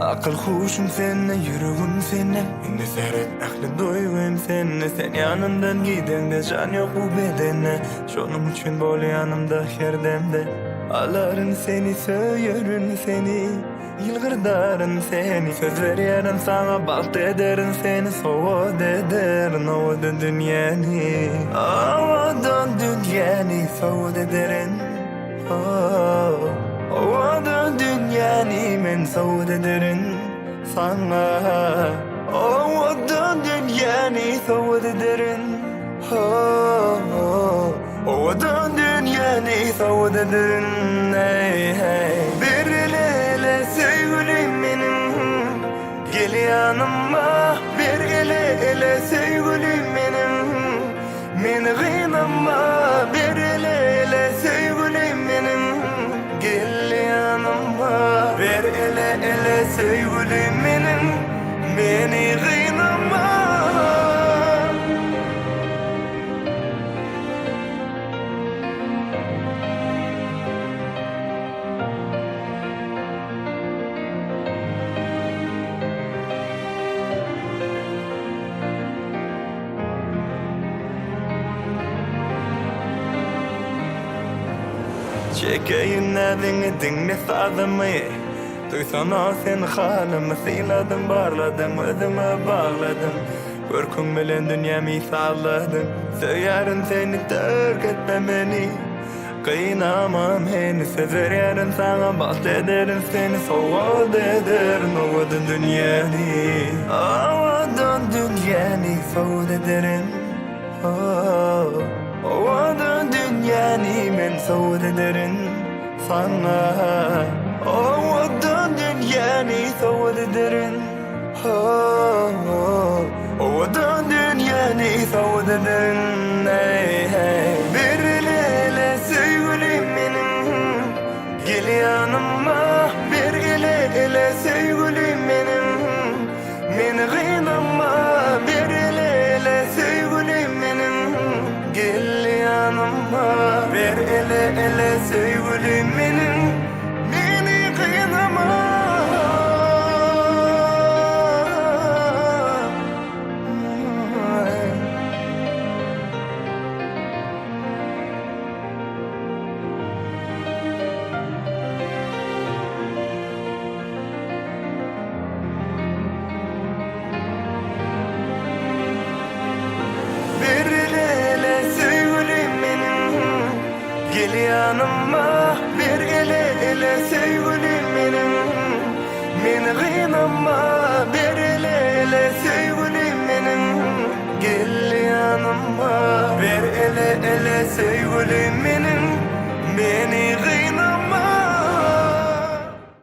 Akıl huşum senne, yüreğim senne. Indi seyret aklı doyum senne. Sen yanımdan gidende can yok bu bedene. Şonum üçün bol yanımda her demde. Aların seni, söylerin seni. Yılgırdarın seni. Söz veriyorum sana, baht ederin seni. Soğud ederin ovadan dünyani. Ovadan dünyani soğud ederin. Ovadan dünyani men soğud ederin sana. Ovadan dünyani soğud ederin. Ovadan dünyani soğud ederin. Hey hey. Bir ele sevgilim benim, gel yanıma. Bir ele sevgilim benim, beni kıynama. Bir ele sevgilim benim, gel yanıma. Bir ele sevgilim benim, beni kıynama. Çekeyim nedeni dinle sadımı. Duysana sen halımı, siladım barladım, özüme bağladım. Korkum bilen dünyamı salladım. Söylerim seni terk etme beni. Kıynamam heni, söz veririm sana, bahsederim seni. Soğud ederim ovadan dünyani. Ovadan dünyani soğud ederim. Ovadan dünyani men soğud ederim sana. Ovadan dünyani soğud ederim. Ovadan dünyani soğud ederim. Hey hey. Bir ele sevgilim benim, gel yanıma. Bir ele sevgilim benim, beni kıynama. Bir ele sevgilim benim, gel yanıma. Bir ele sevgilim benim, beni kıynama. Gel yanıma. Bir ele sevgilim benim, beni kıynama. Bir ele sevgilim benim, gel yanıma. Bir ele sevgilim benim,